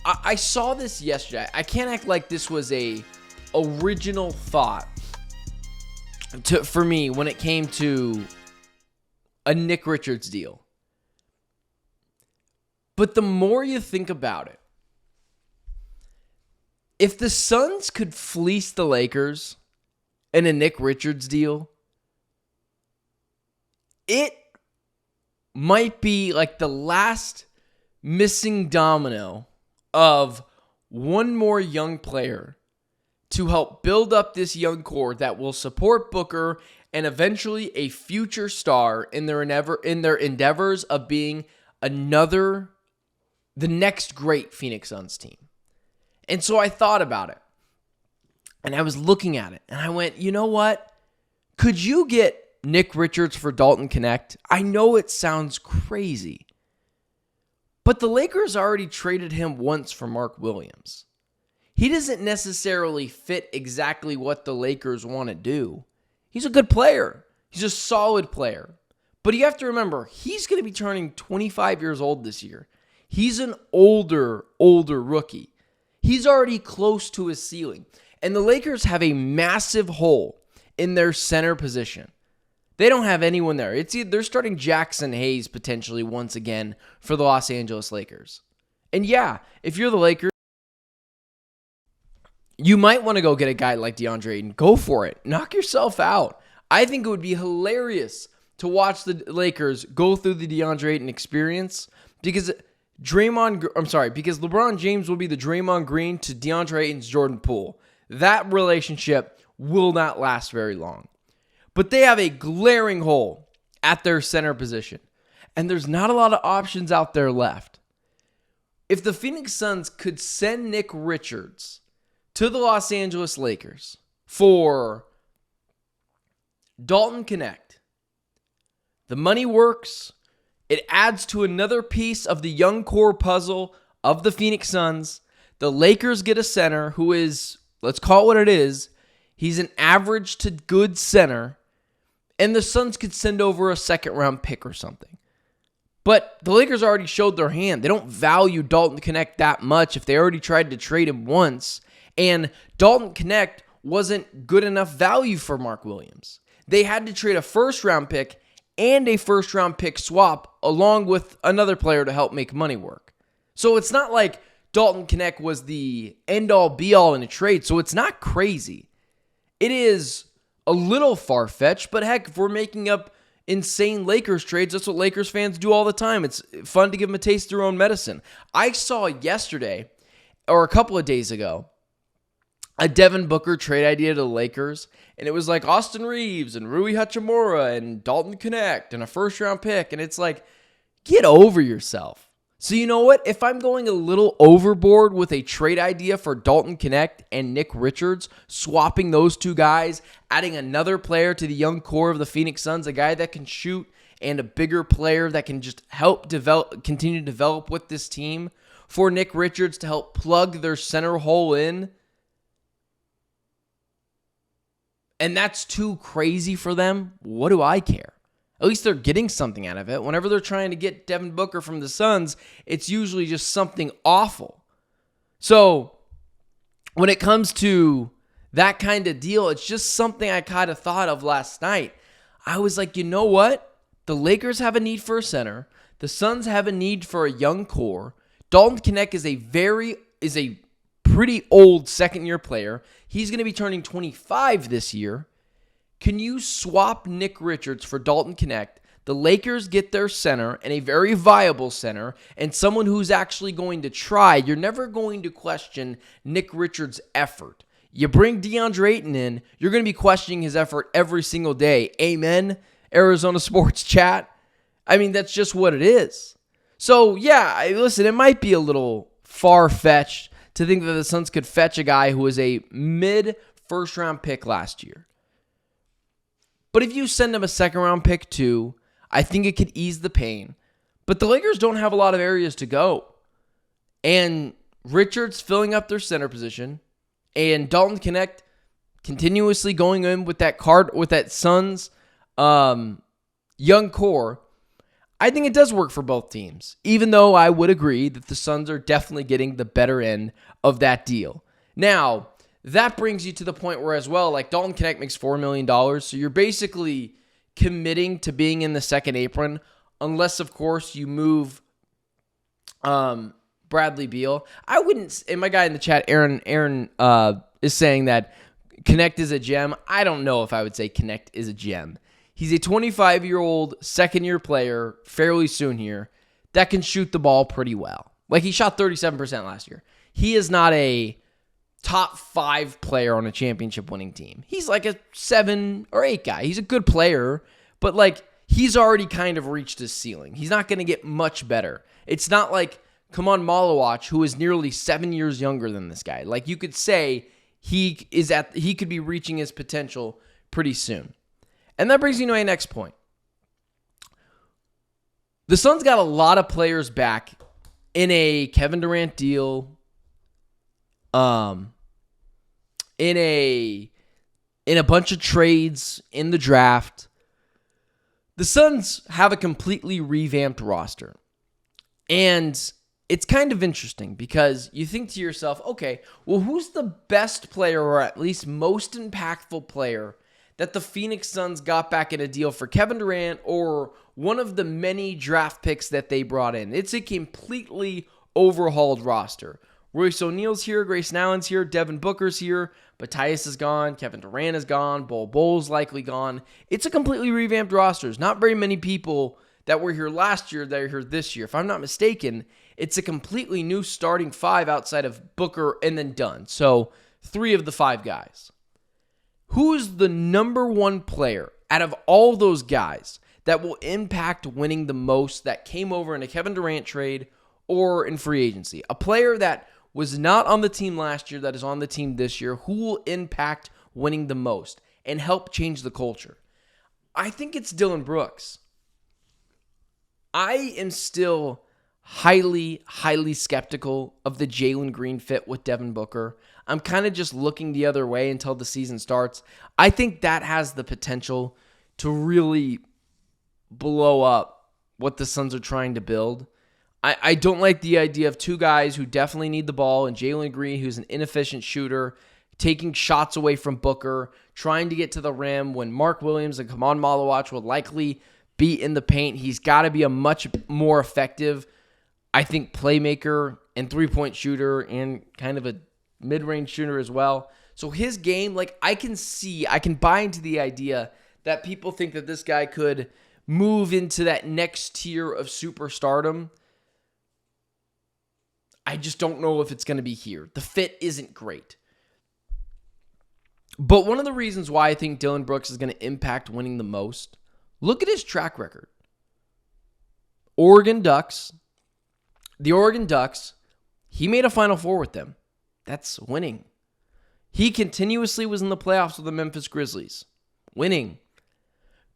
I saw this yesterday. I can't act like this was a original thought for me when it came to a Nick Richards deal. But the more you think about it, if the Suns could fleece the Lakers in a Nick Richards deal, it might be like the last missing domino of one more young player to help build up this young core that will support Booker and eventually a future star in their endeavors of being the next great Phoenix Suns team. And so I thought about it, and I was looking at it, and I went, you know what? Could you get Nick Richards for Dalton Knecht? I know it sounds crazy, but the Lakers already traded him once for Mark Williams. He doesn't necessarily fit exactly what the Lakers want to do. He's a good player. He's a solid player. But you have to remember, he's going to be turning 25 years old this year. He's an older rookie. He's already close to his ceiling. And the Lakers have a massive hole in their center position. They don't have anyone there. They're starting Jackson Hayes potentially once again for the Los Angeles Lakers. And yeah, if you're the Lakers, you might want to go get a guy like DeAndre Ayton. Go for it. Knock yourself out. I think it would be hilarious to watch the Lakers go through the DeAndre Ayton experience because LeBron James will be the Draymond Green to DeAndre Ayton's Jordan Poole. That relationship will not last very long. But they have a glaring hole at their center position, and there's not a lot of options out there left. If the Phoenix Suns could send Nick Richards to the Los Angeles Lakers for Dalton Knecht, the money works. It adds to another piece of the young core puzzle of the Phoenix Suns. The Lakers get a center who is, let's call it what it is, he's an average to good center, and the Suns could send over a second-round pick or something. But the Lakers already showed their hand. They don't value Dalton Knecht that much if they already tried to trade him once, and Dalton Knecht wasn't good enough value for Mark Williams. They had to trade a first-round pick and a first-round pick swap along with another player to help make money work. So it's not like Dalton Knecht was the end-all, be-all in a trade, so it's not crazy. It is a little far-fetched, but heck, if we're making up insane Lakers trades, that's what Lakers fans do all the time. It's fun to give them a taste of their own medicine. I saw yesterday, or a couple of days ago, a Devin Booker trade idea to the Lakers, and it was like Austin Reeves and Rui Hachimura and Dalton Knecht and a first-round pick, and it's like, get over yourself. So you know what? If I'm going a little overboard with a trade idea for Dalton Knecht and Nick Richards, swapping those two guys, adding another player to the young core of the Phoenix Suns, a guy that can shoot and a bigger player that can just help continue to develop with this team, for Nick Richards to help plug their center hole in, and that's too crazy for them, what do I care? At least they're getting something out of it. Whenever they're trying to get Devin Booker from the Suns, it's usually just something awful. So when it comes to that kind of deal, it's just something I kind of thought of last night. I was like, you know what? The Lakers have a need for a center. The Suns have a need for a young core. Dalton Knecht is a pretty old second-year player. He's going to be turning 25 this year. Can you swap Nick Richards for Dalton Knecht? The Lakers get their center, and a very viable center, and someone who's actually going to try. You're never going to question Nick Richards' effort. You bring DeAndre Ayton in, you're going to be questioning his effort every single day. Amen, Arizona Sports Chat? I mean, that's just what it is. So, yeah, listen, it might be a little far-fetched to think that the Suns could fetch a guy who was a mid-first-round pick last year. But if you send him a second-round pick too, I think it could ease the pain. But the Lakers don't have a lot of areas to go. And Richards filling up their center position, and Dalton Knecht continuously going in with that Suns young core, I think it does work for both teams, even though I would agree that the Suns are definitely getting the better end of that deal. Now, that brings you to the point where as well, like Dalton Knecht makes $4 million, so you're basically committing to being in the second apron, unless, of course, you move Bradley Beal. I wouldn't, and my guy in the chat, Aaron is saying that Knecht is a gem. I don't know if I would say Knecht is a gem. He's a 25-year-old second-year player, fairly soon here, that can shoot the ball pretty well. Like, he shot 37% last year. He is not a top 5 player on a championship-winning team. He's like a 7 or 8 guy. He's a good player, but, like, he's already kind of reached his ceiling. He's not going to get much better. It's not like Kaman Malawach, who is nearly 7 years younger than this guy. Like, you could say he could be reaching his potential pretty soon. And that brings me to my next point. The Suns got a lot of players back in a Kevin Durant deal, in a bunch of trades in the draft. The Suns have a completely revamped roster. And it's kind of interesting because you think to yourself, okay, well, who's the best player or at least most impactful player that the Phoenix Suns got back in a deal for Kevin Durant or one of the many draft picks that they brought in? It's a completely overhauled roster. Royce O'Neal's here, Grayson Allen's here, Devin Booker's here, Matthias is gone, Kevin Durant is gone, Bol Bol's likely gone. It's a completely revamped roster. There's not very many people that were here last year that are here this year. If I'm not mistaken, it's a completely new starting 5 outside of Booker and then Dunn. So 3 of the 5 guys. Who is the number 1 player out of all those guys that will impact winning the most that came over in a Kevin Durant trade or in free agency? A player that was not on the team last year that is on the team this year. Who will impact winning the most and help change the culture? I think it's Dillon Brooks. I am still highly, highly skeptical of the Jalen Green fit with Devin Booker. I'm kind of just looking the other way until the season starts. I think that has the potential to really blow up what the Suns are trying to build. I don't like the idea of 2 guys who definitely need the ball and Jalen Green, who's an inefficient shooter, taking shots away from Booker, trying to get to the rim when Mark Williams and Kaman Malawach will likely be in the paint. He's got to be a much more effective, I think, playmaker and three-point shooter and kind of a mid-range shooter as well. So his game, like, I can buy into the idea that people think that this guy could move into that next tier of superstardom. I just don't know if it's going to be here. The fit isn't great. But one of the reasons why I think Dillon Brooks is going to impact winning the most, look at his track record. The Oregon Ducks, he made a Final Four with them. That's winning. He continuously was in the playoffs with the Memphis Grizzlies. Winning.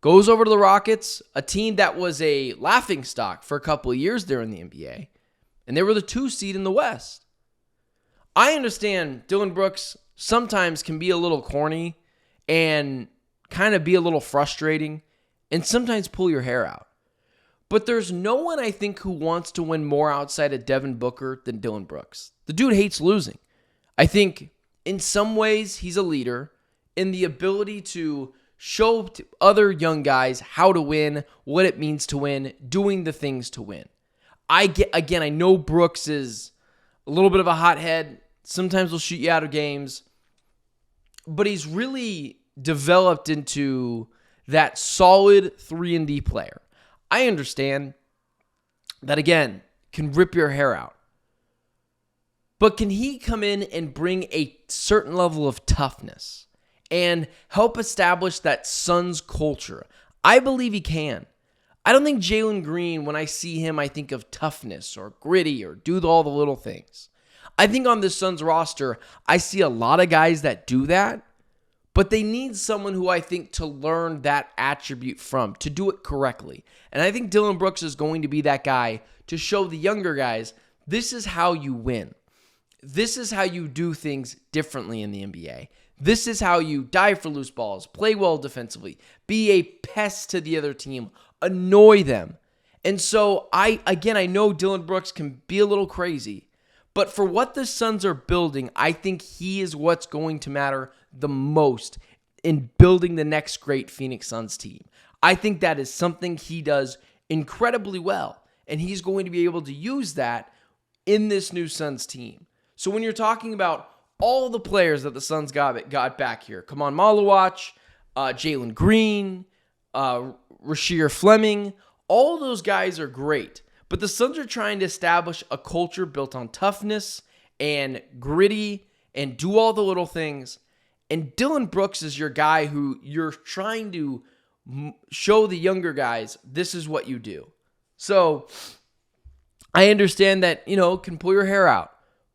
Goes over to the Rockets, a team that was a laughingstock for a couple of years there in the NBA. And they were the 2 seed in the West. I understand Dillon Brooks sometimes can be a little corny and kind of be a little frustrating and sometimes pull your hair out. But there's no one, I think, who wants to win more outside of Devin Booker than Dillon Brooks. The dude hates losing. I think in some ways he's a leader in the ability to show to other young guys how to win, what it means to win, doing the things to win. I know Brooks is a little bit of a hothead. Sometimes he'll shoot you out of games. But he's really developed into that solid 3-and-D player. I understand that, again, can rip your hair out. But can he come in and bring a certain level of toughness and help establish that Suns culture? I believe he can. I don't think Jalen Green, when I see him, I think of toughness or gritty or do all the little things. I think on this Suns roster, I see a lot of guys that do that, but they need someone who I think to learn that attribute from, to do it correctly. And I think Dillon Brooks is going to be that guy to show the younger guys, this is how you win. This is how you do things differently in the NBA. This is how you dive for loose balls, play well defensively, be a pest to the other team, annoy them, And so I know Dillon Brooks can be a little crazy, but for what the Suns are building, I think he is what's going to matter the most in building the next great Phoenix Suns team. I think that is something he does incredibly well, and he's going to be able to use that in this new Suns team. So when you're talking about all the players that the Suns got back here, come on, Malawach, Jalen Green, Rasheer Fleming, all those guys are great. But the Suns are trying to establish a culture built on toughness and gritty and do all the little things. And Dillon Brooks is your guy who you're trying to show the younger guys, this is what you do. So I understand that, can pull your hair out,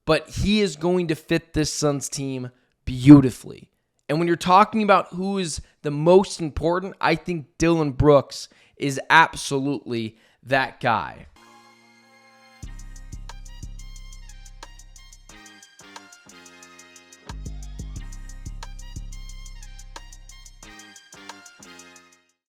but he is going to fit this Suns team beautifully. And when you're talking about who is the most important, I think Dillon Brooks is absolutely that guy.